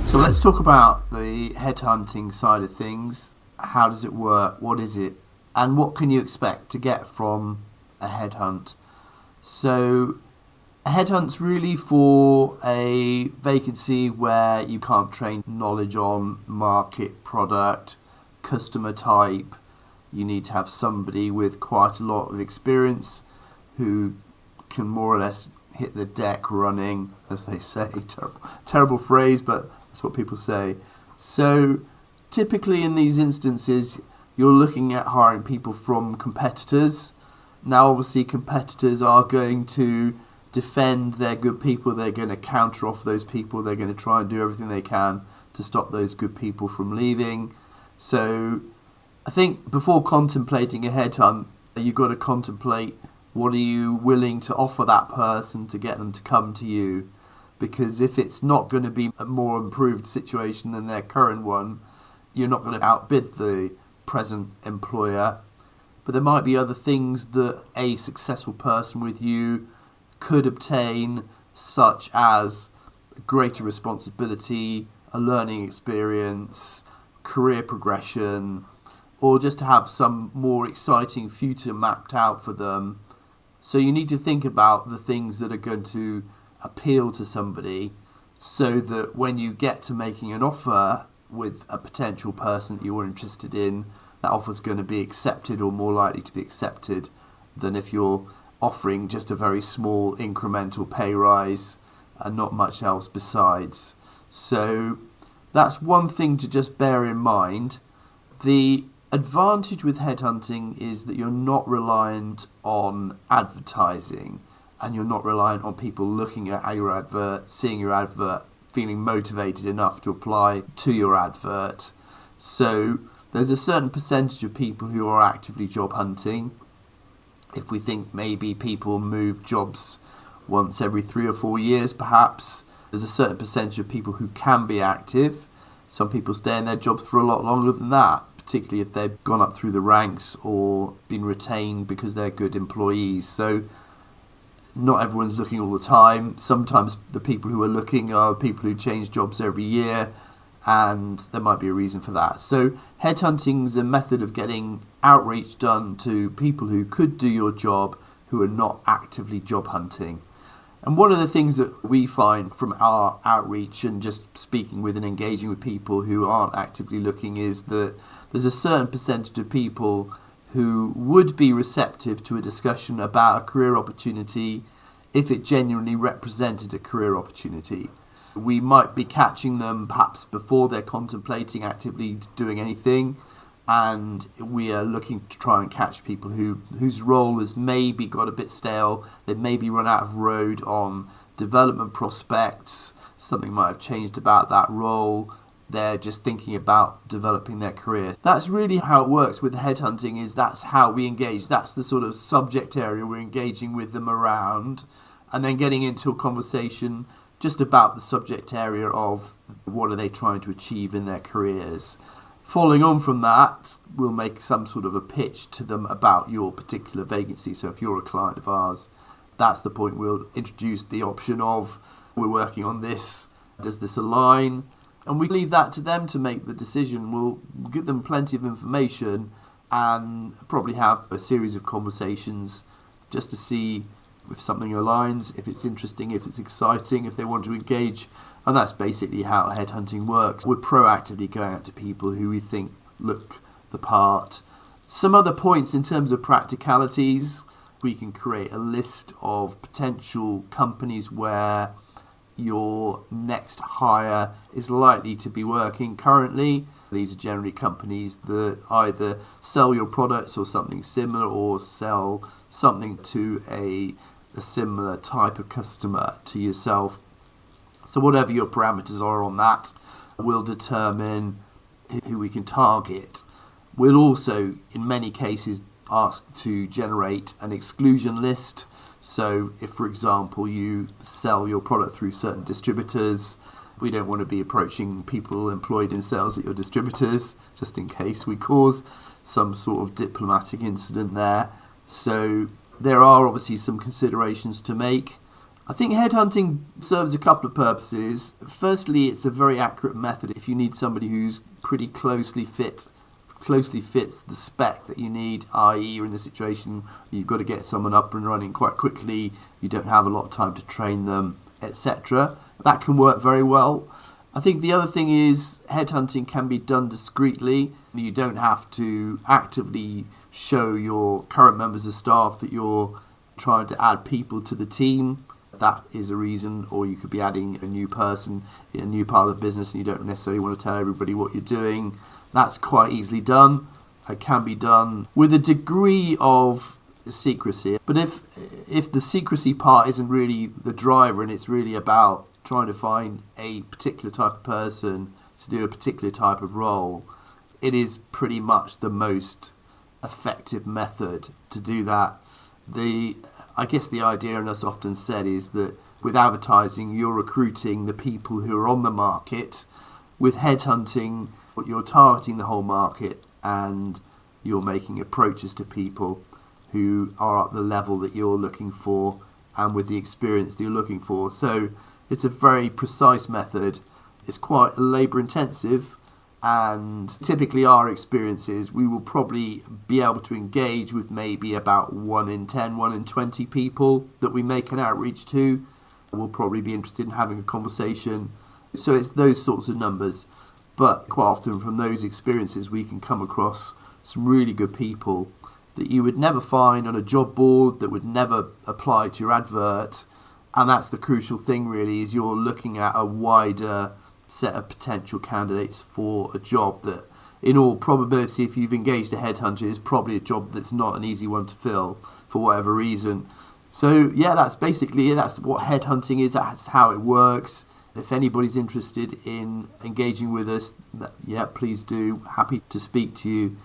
So let's talk about the headhunting side of things. How does it work? What is it? And what can you expect to get from a headhunt? So a headhunt's really for a vacancy where you can't train knowledge on market, product, customer type. You need to have somebody with quite a lot of experience who can more or less hit the deck running, as they say. Terrible phrase, but that's what people say. So typically in these instances, you're looking at hiring people from competitors. Now, obviously, competitors are going to defend their good people. They're going to counter off those people. They're going to try and do everything they can to stop those good people from leaving. So I think before contemplating a headhunt, you've got to contemplate what are you willing to offer that person to get them to come to you. Because if it's not going to be a more improved situation than their current one, you're not going to outbid the present employer. But there might be other things that a successful person with you could obtain, such as greater responsibility, a learning experience, career progression, or just to have some more exciting future mapped out for them. So you need to think about the things that are going to appeal to somebody so that when you get to making an offer with a potential person that you're interested in, that offer's going to be accepted or more likely to be accepted than if you're offering just a very small incremental pay rise and not much else besides. So that's one thing to just bear in mind. The advantage with headhunting is that you're not reliant on advertising and you're not reliant on people looking at your advert, seeing your advert, feeling motivated enough to apply to your advert. So there's a certain percentage of people who are actively job hunting. If we think maybe people move jobs once every 3 or 4 years perhaps, there's a certain percentage of people who can be active. Some people stay in their jobs for a lot longer than that, particularly if they've gone up through the ranks or been retained because they're good employees. So not everyone's looking all the time. Sometimes the people who are looking are people who change jobs every year, and there might be a reason for that. So headhunting is a method of getting outreach done to people who could do your job who are not actively job hunting. And one of the things that we find from our outreach and just speaking with and engaging with people who aren't actively looking is that there's a certain percentage of people who would be receptive to a discussion about a career opportunity if it genuinely represented a career opportunity. We might be catching them perhaps before they're contemplating actively doing anything, and we are looking to try and catch people whose role has maybe got a bit stale. They've maybe run out of road on development prospects. Something might have changed about that role. They're just thinking about developing their career. That's really how it works with headhunting, is that's how we engage. That's the sort of subject area we're engaging with them around, and then getting into a conversation just about the subject area of what are they trying to achieve in their careers. Following on from that, we'll make some sort of a pitch to them about your particular vacancy. So if you're a client of ours, that's the point we'll introduce the option of, we're working on this, does this align? And we leave that to them to make the decision. We'll give them plenty of information and probably have a series of conversations just to see if something aligns, if it's interesting, if it's exciting, if they want to engage. And that's basically how headhunting works. We're proactively going out to people who we think look the part. Some other points in terms of practicalities, we can create a list of potential companies where your next hire is likely to be working currently. These are generally companies that either sell your products or something similar, or sell something to a similar type of customer to yourself. So whatever your parameters are on that will determine who we can target. We'll also, in many cases, ask to generate an exclusion list. So if, for example, you sell your product through certain distributors, we don't want to be approaching people employed in sales at your distributors, just in case we cause some sort of diplomatic incident there. So there are obviously some considerations to make, I think headhunting serves a couple of purposes. Firstly, it's a very accurate method if you need somebody who's pretty closely fits the spec that you need, i.e. you're in the situation you've got to get someone up and running quite quickly, you don't have a lot of time to train them, etc. That can work very well. I think the other thing is headhunting can be done discreetly. You don't have to actively show your current members of staff that you're trying to add people to the team. That is a reason, or you could be adding a new person in a new part of the business and you don't necessarily want to tell everybody what you're doing. That's quite easily done. It can be done with a degree of secrecy. But if the secrecy part isn't really the driver and it's really about trying to find a particular type of person to do a particular type of role, it is pretty much the most effective method to do that. I guess the idea, and that's often said, is that with advertising you're recruiting the people who are on the market. With headhunting, you're targeting the whole market and you're making approaches to people who are at the level that you're looking for and with the experience that you're looking for. So it's a very precise method. It's quite labour intensive, and typically our experience is we will probably be able to engage with maybe about 1 in 10, 1 in 20 people that we make an outreach to. We'll probably be interested in having a conversation. So it's those sorts of numbers. But quite often from those experiences we can come across some really good people that you would never find on a job board, that would never apply to your advert. And that's the crucial thing really, is you're looking at a wider set of potential candidates for a job that in all probability, if you've engaged a headhunter, is probably a job that's not an easy one to fill for whatever reason. So yeah, that's basically it. That's what headhunting is. That's how it works. If anybody's interested in engaging with us, yeah, please do. Happy to speak to you.